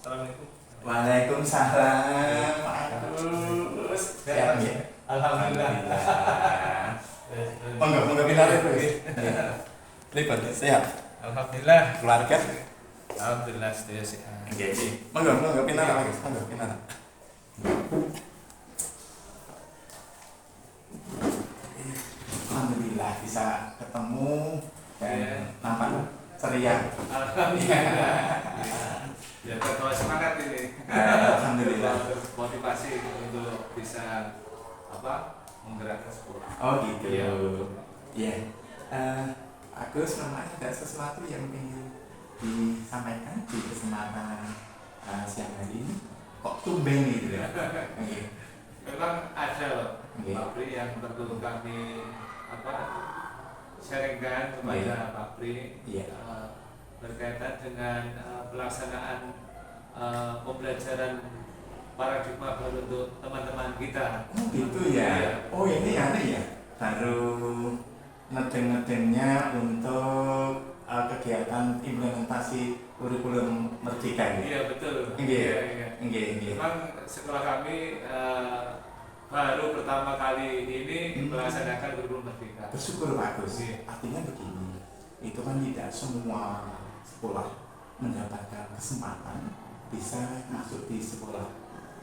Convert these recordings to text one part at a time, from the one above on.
Assalamualaikum. Waalaikumsalam, Pak Agus. Sehat ya? Alhamdulillah. Monggo pinare terus. Libat sehat. Alhamdulillah. Keluarga. Alhamdulillah sedaya sehat. Nggih. Monggo pinare Mas. Monggo pinare. Alhamdulillah bisa ketemu dan nampak ceria. Alhamdulillah. Ya terbawa semangat ini. Alhamdulillah. Motivasi untuk bisa menggerakkan sekolah. Oh gitu. Iya. Iya. Agus namanya ada sesuatu yang ingin disampaikan di kesempatan siang hari ini. Kok tumben gitu ya? Oke. Memang ada loh Oke. pabrik yang perlu kami sharingkan kepada pabrik. Iya. Berkaitan dengan pelaksanaan pembelajaran paradigma baru untuk teman-teman kita. Oh gitu ya. Iya. Oh ini aneh ya. Baru ngedeng-ngedengnya untuk kegiatan implementasi kurikulum Merdeka ini. Iya betul. Nggih. Iya, iya. Nggih. Memang sekolah kami baru pertama kali ini melaksanakan kurikulum Merdeka. Bersyukur Pak Agus. Iya. Artinya begini, itu kan tidak semua sekolah mendapatkan kesempatan bisa masuk di sekolah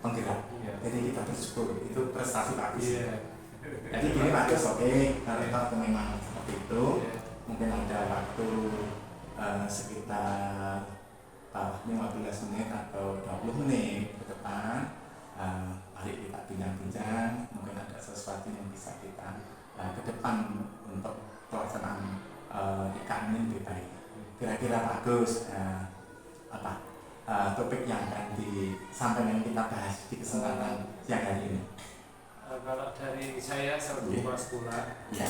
penggerak. Iya. Jadi kita bersyukur, itu prestasi bagus. Iya. Jadi gini Pak Agus, oke, kalau memang seperti itu, Iya. mungkin ada waktu sekitar 15 menit atau 20 menit ke depan. Mari kita bincang-bincang, mungkin ada sesuatu yang bisa kita ke depan untuk pelaksanaan IKN ini lebih baik. Kira-kira bagus topik yang akan disampaikan kita bahas di kesempatan siang hari ini. Kalau dari saya selaku kepala sekolah, Ya.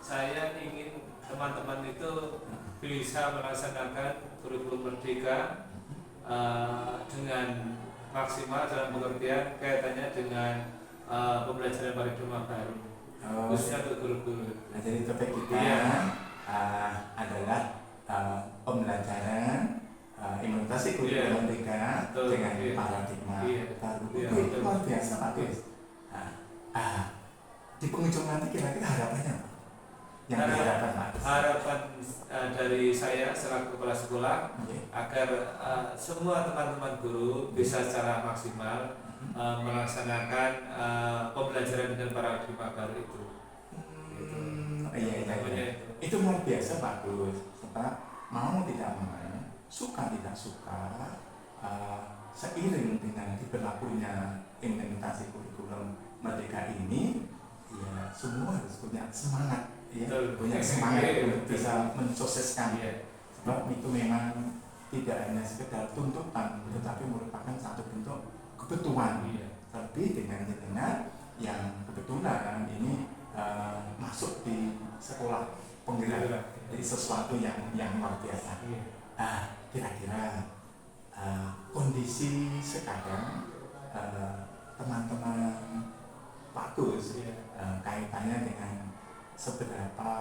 saya ingin teman-teman itu bisa melaksanakan kurikulum Merdeka dengan maksimal dalam pengertian kaitannya dengan pembelajaran paradigma baru, khususnya untuk guru-guru. Nah, jadi topik kita Iya. adalah pembelajaran implementasi kurikulum Iya. Merdeka Betul. dengan Iya. paradigma Iya. baru. Iya, Itu betul. luar biasa bagus. Di penghujung nanti kira-kira harapannya apa? Yang diharapkan Pak? Harapan dari saya selaku kepala sekolah Oke. agar semua teman-teman guru bisa secara maksimal melaksanakan pembelajaran dengan paradigma baru itu. Iya. Namanya itu. Itu luar biasa bagus. Sebab mau tidak mau, suka tidak suka, seiring dengan diberlakunya implementasi kurikulum Merdeka ini, ya semua harus punya semangat, ya, Betul. punya semangat Iya, untuk betul. bisa mensukseskan. Iya. Sebab itu memang tidak hanya sekedar tuntutan, tetapi merupakan satu bentuk kebutuhan. Iya. Tapi dengan yang kebetulan ini masuk di sekolah penggerak, jadi sesuatu yang luar biasa. Iya. Kira-kira kondisi sekarang teman-teman Pak Gus Iya. kaitannya dengan seberapa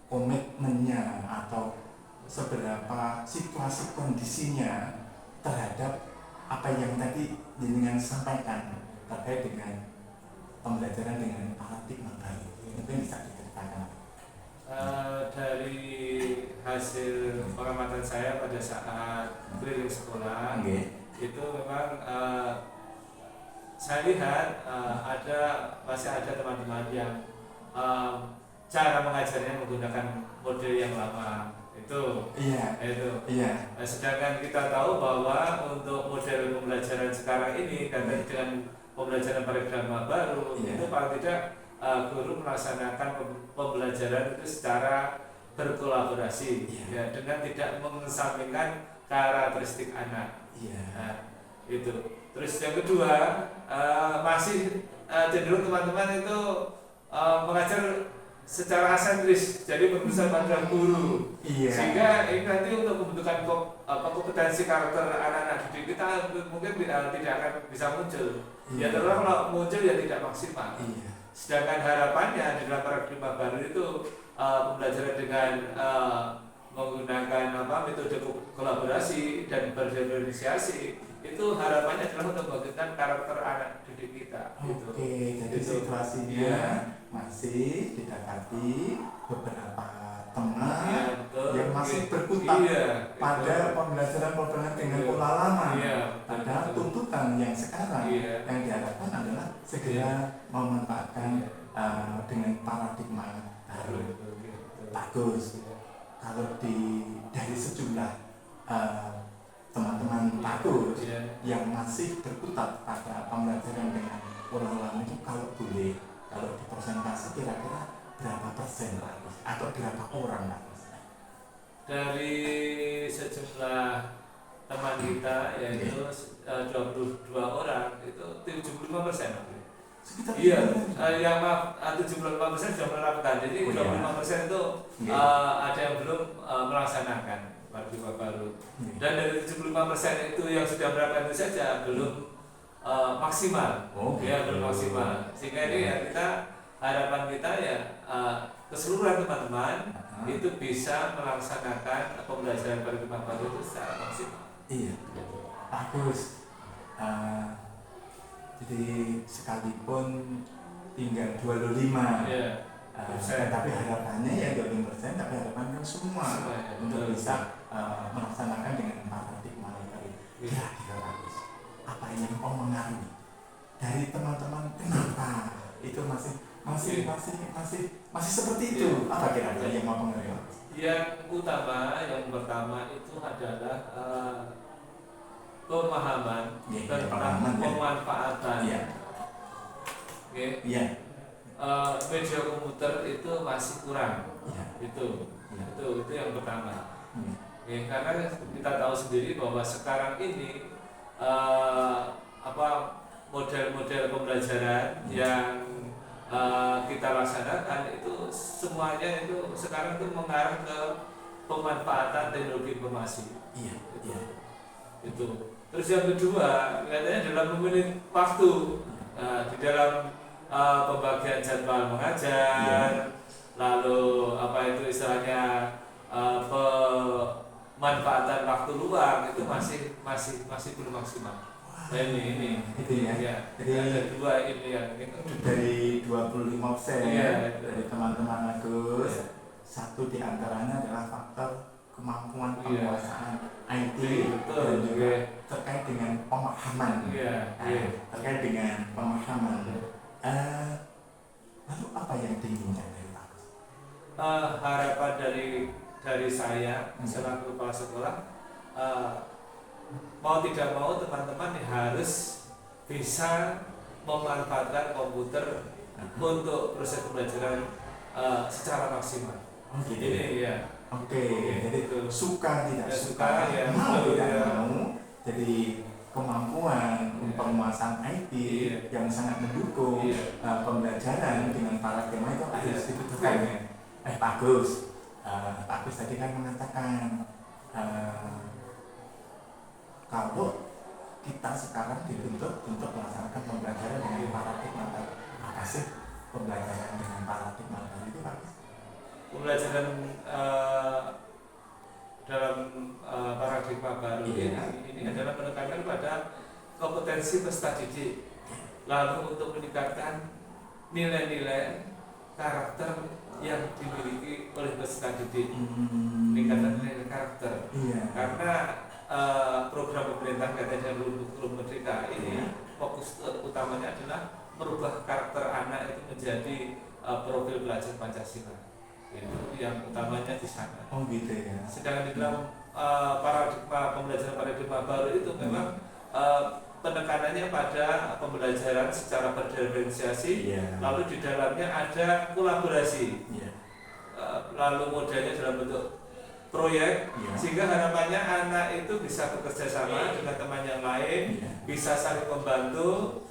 komitmennya atau seberapa situasi kondisinya terhadap apa yang tadi dengan sampaikan terkait dengan pembelajaran dengan paradigma baru. Mungkin bisa diceritakan. Dari hasil pengamatan saya pada saat keliling sekolah, itu memang saya lihat masih ada teman-teman yang cara mengajarnya menggunakan model yang lama itu. Iya. Sedangkan kita tahu bahwa untuk model pembelajaran sekarang ini dan dengan pembelajaran paradigma baru itu paling tidak guru melaksanakan pembelajaran itu secara berkolaborasi, ya, dengan tidak mengesampingkan karakteristik anak. Itu. Terus yang kedua, masih cenderung teman-teman itu mengajar secara asentris, jadi berpusat pada guru. Sehingga ini nanti untuk pembentukan kompetensi karakter anak-anak didik kita mungkin tidak akan bisa muncul. Ya terus kalau muncul ya tidak maksimal. Sedangkan harapannya di dalam paradigma baru itu pembelajaran dengan menggunakan metode kolaborasi dan berdiferensiasi, itu harapannya adalah untuk membangkitkan karakter anak didik kita. Gitu. Oke, jadi Gitu. situasinya Iya. masih didapati beberapa teman Iya, betul. yang masih Iya. berkutat Iya, pada betul. pembelajaran dengan Iya. pola lama. Iya, Padahal betul. tuntutan yang sekarang Iya. yang diharapkan adalah segera memanfaatkan dengan paradigma baru. Betul, betul. Bagus. Kalau dari sejumlah teman-teman bagus Iya. yang masih berkutat pada pembelajaran dengan pola lama itu, kalau boleh, kalau di persentase kira-kira berapa persen lah, atau berapa orang lah? Dari sejumlah teman kita yaitu 22 orang, itu 75%. Sekitar Iya, berapa? yang 75% sudah menerapkan. Jadi Oh, iya. 25% itu Iya. ada yang belum melaksanakan paradigma baru. Iya. Dan dari 75% itu yang sudah menerapkan itu saja belum maksimal. Oh, Ya, gitu. belum maksimal. Sehingga ini ya kita, harapan kita ya keseluruhan teman-teman itu bisa melaksanakan pembelajaran paradigma baru itu secara maksimal. Iya, bagus. Jadi sekalipun tinggal 25, Iya. tapi harapannya ya 25%, tapi harapan kan semua Semuanya, untuk betul. bisa melaksanakan dengan paradigma yang baru. Kira-kira bagus. Apa yang mempengaruhi dari teman-teman, kenapa itu masih seperti itu? Apa kira-kira yang mempengaruhi? Yang utama, yang pertama itu adalah pemahaman Iya, tentang pemahaman, ya. pemanfaatan. Iya. Oke. Iya. Media komputer itu masih kurang. Iya. Itu yang pertama. Iya. Oke, karena kita tahu sendiri bahwa sekarang ini model-model pembelajaran yang kita laksanakan itu semuanya itu sekarang itu mengarah ke pemanfaatan teknologi informasi. Iya. Iya. Itu. Terus yang kedua, katanya dalam memilih waktu di dalam pembagian jadwal mengajar, lalu istilahnya pemanfaatan waktu luang itu masih belum maksimal. Nah, ini Itu ya. Jadi ada dua ini yang dari 25% Iya. dari teman-teman Agus, Iya. satu di antaranya adalah faktor kemampuan Iya. penguasaan IT Betul, dan juga oke. terkait dengan pemahaman. Iya, Nah, iya. terkait dengan pemahaman. Lalu apa yang diinginkan dari Pak Agus? Harapan dari saya selaku kepala sekolah, mau tidak mau teman-teman harus bisa memanfaatkan komputer untuk proses pembelajaran secara maksimal. Oh, gitu. Ini ya. Oke, jadi Betul. suka tidak Ya, suka, ya, mau betul, tidak ya. mau, jadi kemampuan Iya. penguasaan IT Iya. yang sangat mendukung Iya. pembelajaran dengan paradigma itu harus Iya. dibutuhkan. Bagus. Pak Agus tadi kan mengatakan kalau kita sekarang dituntut untuk melaksanakan pembelajaran dengan paradigma baru. Apa sih pembelajaran dengan paradigma baru itu, Pak Agus? Pembelajaran dalam paradigma baru Iya. ini adalah penekanan pada kompetensi peserta didik, lalu untuk meningkatkan nilai-nilai karakter yang dimiliki oleh peserta didik, meningkatkan nilai karakter. Iya. Karena program pemerintah katanya Guru Merdeka ini fokus utamanya adalah merubah karakter anak itu menjadi profil pelajar Pancasila. Itu yang utamanya di sana. Oh gitu ya. Sedangkan di dalam pembelajaran paradigma baru itu memang penekanannya pada pembelajaran secara berdiferensiasi, Iya. lalu di dalamnya ada kolaborasi, Iya. lalu modelnya dalam bentuk proyek, Iya. sehingga harapannya anak itu bisa bekerja sama dengan teman yang lain, Iya. bisa saling membantu,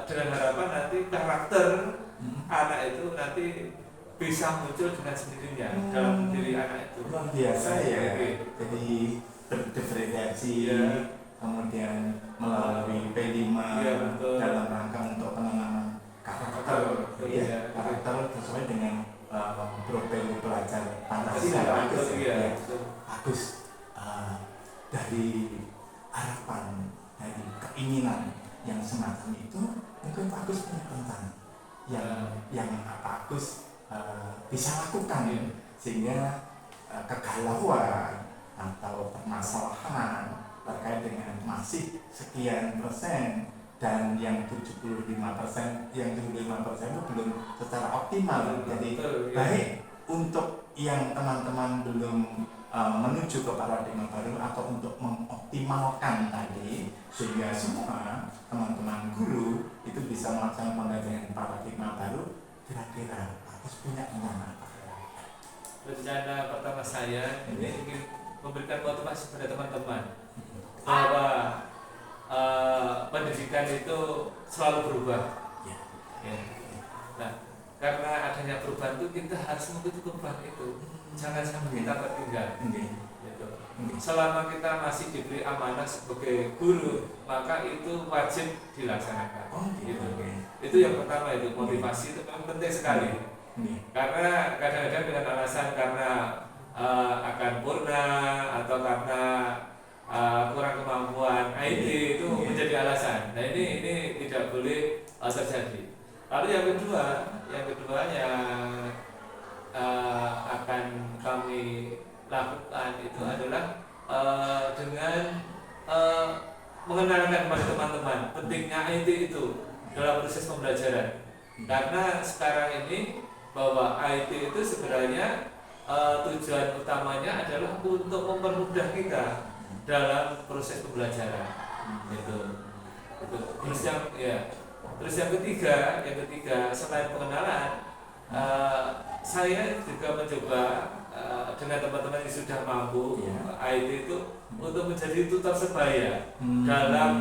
dengan harapan nanti karakter anak itu nanti bisa muncul dengan sendirinya dalam diri anak itu. Luar biasa ya. Oke. Jadi berdiferensiasi, Iya. kemudian melalui P5 Iya, betul. dalam rangka untuk penanaman karakter, Betul, ya, iya. karakter sesuai dengan profil pelajar Pancasila Silakan, bagus, iya. ya. Bagus. Dari harapan, dari keinginan yang semacam itu, mungkin Pak Agus punya rencana yang Pak Agus bisa lakukan, sehingga kegalauan atau permasalahan terkait dengan masih sekian persen dan yang 75%, yang 75% itu belum secara optimal. Jadi baik untuk yang teman-teman belum menuju ke paradigma baru atau untuk mengoptimalkan tadi, sehingga semua teman-teman guru itu bisa melaksanakan pembelajaran paradigma baru. Kira-kira harus punya rencana apa? Rencana pertama saya ini ingin memberikan motivasi pada teman-teman bahwa pendidikan itu selalu berubah. Nah, karena adanya perubahan itu kita harus mengikuti perubahan itu. Jangan sampai kita tertinggal. Gitu. Selama kita masih diberi amanah sebagai guru, maka itu wajib dilaksanakan. Gitu. Itu yang pertama, itu motivasi itu memang penting sekali. Karena kadang-kadang dengan alasan karena akan purna atau karena kurang kemampuan IT itu menjadi alasan. Nah ini tidak boleh terjadi. Lalu yang kedua yang akan kami lakukan itu adalah dengan mengenalkan kepada teman-teman pentingnya IT itu dalam proses pembelajaran. Karena sekarang ini bahwa IT itu sebenarnya tujuan utamanya adalah untuk mempermudah kita dalam proses pembelajaran. Itu. Terus yang ketiga selain pengenalan, saya juga mencoba dengan teman-teman yang sudah mampu IT itu untuk menjadi tutor sebaya dalam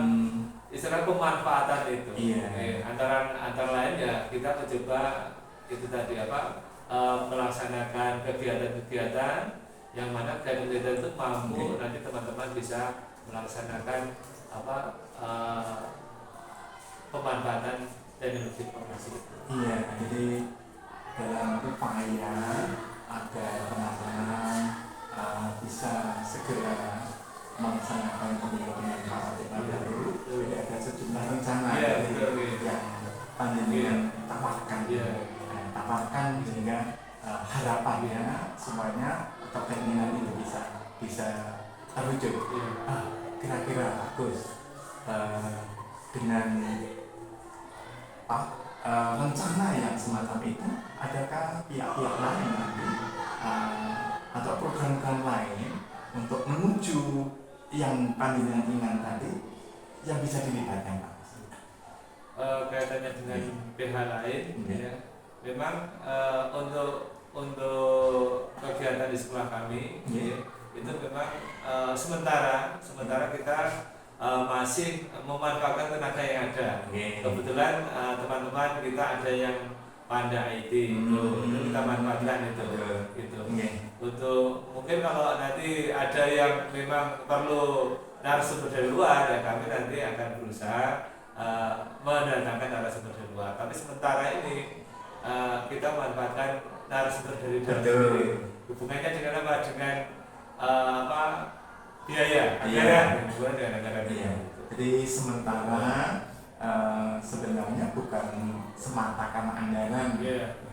istilah pemanfaatan itu. Antara lain ya kita mencoba itu tadi melaksanakan kegiatan-kegiatan yang mana kegiatan itu mampu nanti teman-teman bisa melaksanakan pemanfaatan teknologi informasi. Jadi dalam upaya agar teman-teman bisa segera melaksanakan pembelajaran paradigma baru, ada sejumlah rencana yang panjenengan tawarkan sehingga harapannya semuanya atau keinginan itu bisa terwujud. Kira-kira Gus, dengan rencana yang semacam itu, adakah pihak-pihak lain atau program-program lain untuk menuju yang panjenengan tadi yang bisa dilibatkan, Pak? Kaitannya dengan pihak lain, memang untuk kegiatan di sekolah kami itu memang sementara kita masih memanfaatkan tenaga yang ada. Kebetulan teman-teman kita ada yang pandai IT, itu kita manfaatkan itu. Untuk mungkin kalau nanti ada yang memang perlu narasumber dari luar, ya kami nanti akan berusaha mendatangkan narasumber dari luar. Tapi sementara ini kita manfaatkan narasumber dari dalam sendiri. Hubungannya dengan apa? Dengan biaya anggaran, dengan anggaran. Jadi sementara sebenarnya bukan semata karena anggaran,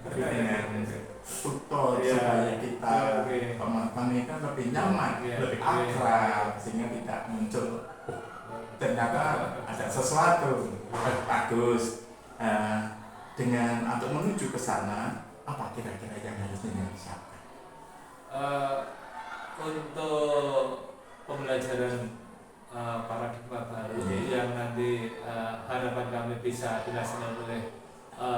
tapi dengan tutor supaya kita pemahaman kan lebih nyaman, lebih akrab, sehingga tidak muncul ternyata ada sesuatu. Bagus. Dengan atau menuju ke sana, apa kira-kira yang harus disiapkan? Untuk pembelajaran paradigma baru yang nanti harapan kami bisa dilaksanakan oleh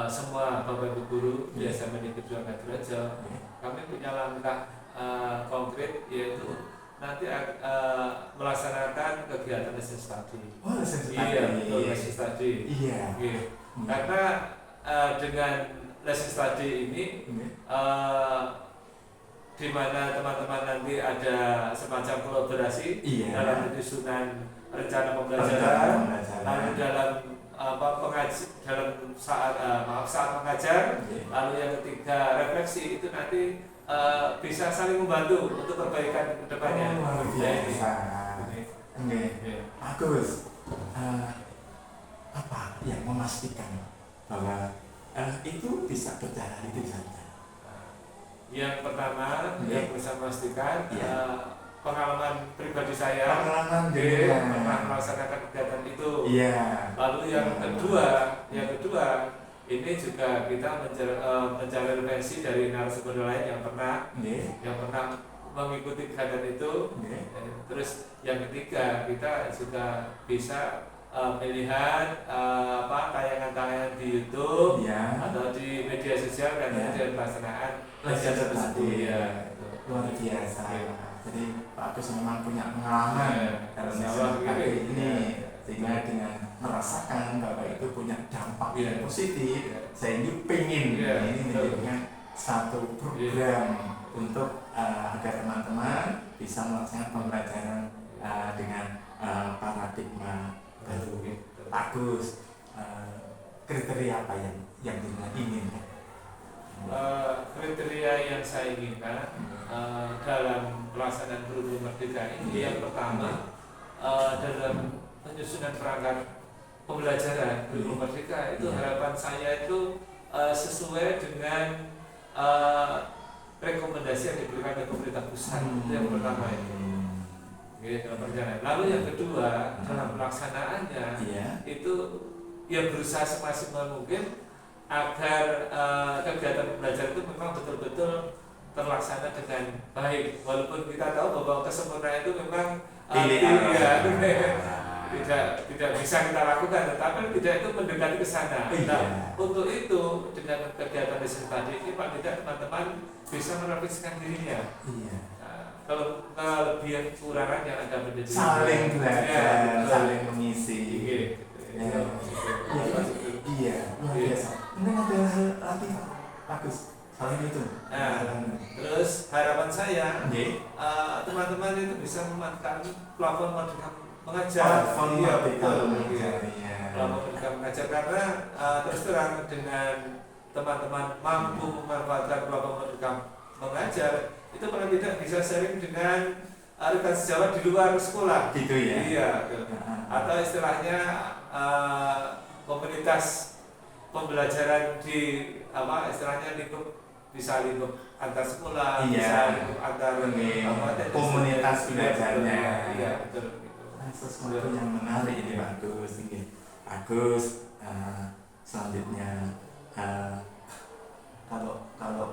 semua Bapak Ibu guru di SMA Negeri 2 Ngadirejo, kami punya langkah konkret, yaitu nanti melaksanakan kegiatan lesson study. Lesson study. Iya, betul, lesson study. Karena dengan lesson study ini di mana teman-teman nanti ada semacam kolaborasi dalam penyusunan rencana pembelajaran, lalu dalam saat mengajar, lalu yang ketiga refleksi, itu nanti bisa saling membantu untuk perbaikan kedepannya. Luar biasa. Oke, bagus. Apa yang memastikan bahwa itu bisa berjalan, itu bisa berjalan? Yang pertama yang bisa memastikan pengalaman pribadi saya Pengalaman pernah melaksanakan kegiatan itu. Lalu yang kedua ini juga kita mencari referensi dari narasumber lain yang pernah mengikuti kegiatan itu. Terus yang ketiga kita juga bisa melihat tayangan-tayangan di YouTube atau di media sosial dan dari pelaksanaan kegiatan tersebut. Luar biasa. Jadi Pak Agus memang punya pengalaman dalam masalah ini, sehingga dengan merasakan bahwa itu punya dampak yang positif, sehingga pengen ini menjadikan satu program untuk agar teman-teman bisa melaksanakan pembelajaran dengan paradigma baru. Pak Agus, kriteria apa yang diinginkan? Kriteria yang saya inginkan dalam pelaksanaan kurikulum merdeka ini yang pertama dalam penyusunan perangkat pembelajaran kurikulum merdeka itu harapan saya itu sesuai dengan rekomendasi yang diberikan oleh pemerintah pusat. Itu yang pertama itu. Dalam perjalanan. Lalu yang kedua dalam pelaksanaannya itu ya berusaha semaksimal mungkin agar kegiatan pembelajaran itu memang betul-betul terlaksana dengan baik, walaupun kita tahu bahwa kesempurnaan itu memang tidak bisa kita lakukan, tetapi tidak itu mendekati ke sana. Nah, untuk itu dengan kegiatan riset tadi ini Pak tidak teman-teman bisa merefleksikan dirinya. Kalau kelebihan kekurangan yang ada menjadi saling belajar, saling mengisi. Luar biasa. Mungkin ada hal lagi bagus selain itu. Terus harapan saya teman-teman itu bisa memanfaatkan platform Merdeka Mengajar. Platform Merdeka Mengajar karena terus terang dengan teman-teman mampu memanfaatkan platform Merdeka Mengajar, itu paling tidak bisa sharing dengan rekan sejawat di luar sekolah. Gitu ya. Iya. Atau istilahnya komunitas pembelajaran di istilahnya lingkup, bisa lingkup antar sekolah, bisa lingkup antar komunitas belajarnya. Iya, betul gitu. Sesuatu yang menarik ini bagus. Bagus. Selanjutnya kalau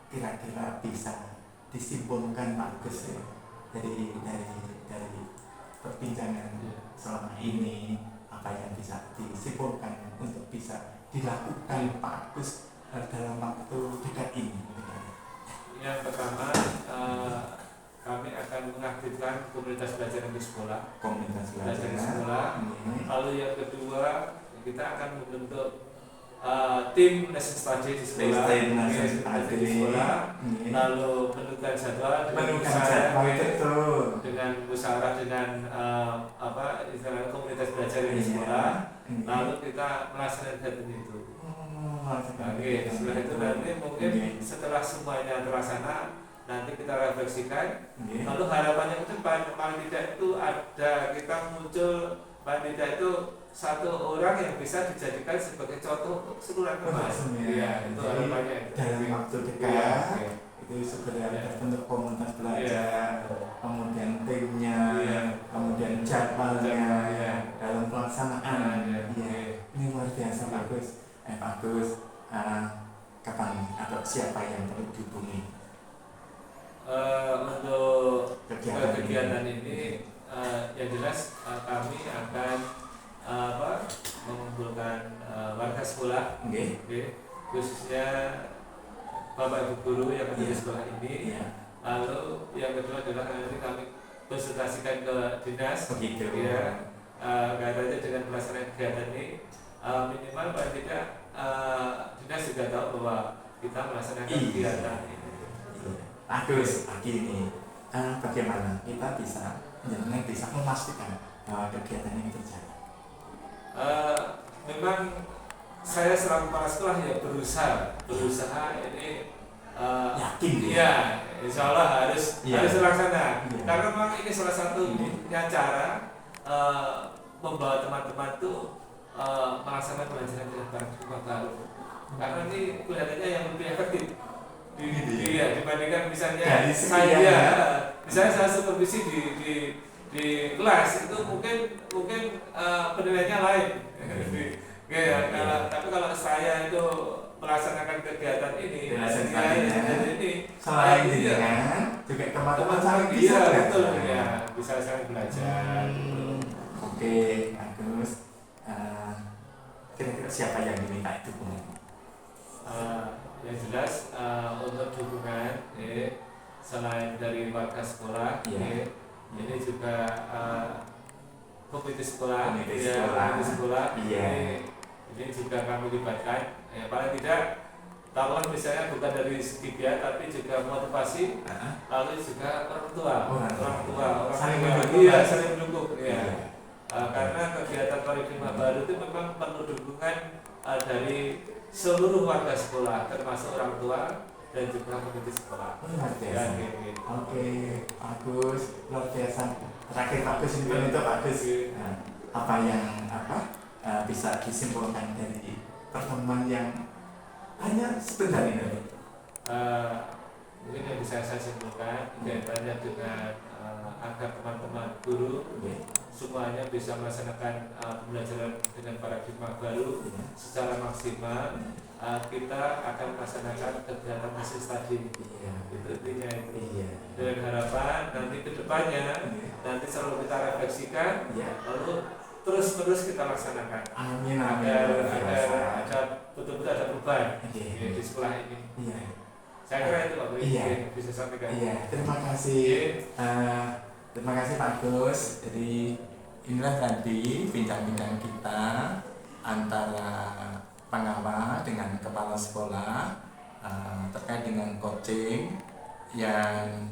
kira-kira bisa disimpulkan bagus ya dari perbincangan selama ini, apa yang bisa disimpulkan untuk bisa dilakukan Pak Agus dalam waktu dekat ini? Yang pertama kami akan mengaktifkan komunitas belajar di sekolah. Komunitas belajar di sekolah. Lalu yang kedua kita akan membentuk tim lesson study di sekolah, lalu menentukan jadwal dengan musyawarah dengan istilahnya komunitas belajar di sekolah, lalu kita melaksanakan kegiatan itu. Setelah itu nanti mungkin setelah semuanya terlaksana, nanti kita refleksikan. Lalu harapannya ke depan paling tidak itu ada kita muncul paling tidak itu satu orang yang bisa dijadikan sebagai contoh untuk seluruh kelas. Iya, itu harapannya. Dalam waktu dekat itu segera terbentuk komunitas belajar, kemudian timnya, kemudian jadwalnya, dalam pelaksanaan. Ini luar biasa bagus. Bagus. Kapan atau siapa yang perlu dihubungi? Untuk kegiatan ini yang jelas kami akan mengumpulkan warga sekolah, khususnya Bapak Ibu guru yang ada di sekolah ini. Lalu yang kedua adalah nanti kami konsultasikan ke dinas. Katanya dengan pelaksanaan kegiatan ini minimal paling tidak dinas juga tahu bahwa kita melaksanakan kegiatan ini. Bagus, ini bagaimana kita bisa memastikan bahwa kegiatan ini terjadi? Memang saya selaku kepala sekolah ya berusaha ini yakin Iya, insya Allah harus terlaksana. Iya. Karena memang ini salah satunya cara membawa teman-teman tuh melaksanakan pelajaran dengan paradigma baru. Karena ini kelihatannya yang lebih efektif dibandingkan misalnya misalnya saya supervisi di kelas itu mungkin penilaiannya lain. Tapi kalau saya itu melaksanakan kegiatan ini, selain dengan juga teman-teman saling bisa belajar. Ya, bisa saling belajar. Oke, bagus. Kira-kira siapa yang diminta dukungan? Yang jelas untuk dukungan, selain dari warga sekolah, ini juga komite sekolah, ini juga kami libatkan. Paling tidak, kalau misalnya bukan dari segi biaya, tapi juga motivasi, lalu juga orang tua, saling mendukung. Karena kegiatan paradigma baru itu memang perlu dukungan dari seluruh warga sekolah, termasuk orang tua dan juga komite sekolah. Luar biasa. Oke, bagus, luar biasa. Terakhir bagus ini untuk bagus. Apa yang bisa disimpulkan dari pertemuan yang hanya sebentar ini? Mungkin yang bisa saya simpulkan kaitannya dengan agar teman-teman guru semuanya bisa melaksanakan pembelajaran dengan paradigma baru secara maksimal. Kita akan melaksanakan kegiatan hasil tadi. Itu intinya itu. Dengan harapan nanti kedepannya nanti selalu kita refleksikan, lalu terus kita laksanakan. Amin. Agar betul-betul ada perubahan di sekolah ini. Saya kira itu Pak Bri, bisa sampaikan. Terima kasih. Terima kasih Pak Gus. Jadi inilah tadi bincang-bincang kita antara pengawas dengan kepala sekolah terkait dengan coaching yang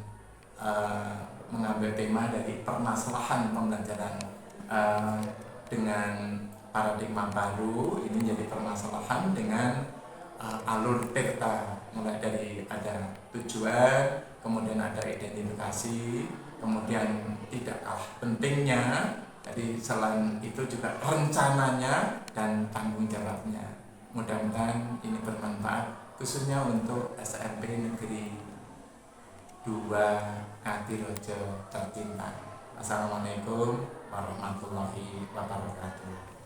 mengambil tema dari permasalahan pembelajaran dengan paradigma baru. Ini jadi permasalahan dengan alur peta, mulai dari ada tujuan, kemudian ada identifikasi, kemudian tidak kalah pentingnya, jadi selain itu juga rencananya dan tanggung jawabnya. Mudah-mudahan ini bermanfaat khususnya untuk SMP Negeri 2 Kadirojo tercinta. Assalamualaikum warahmatullahi wabarakatuh.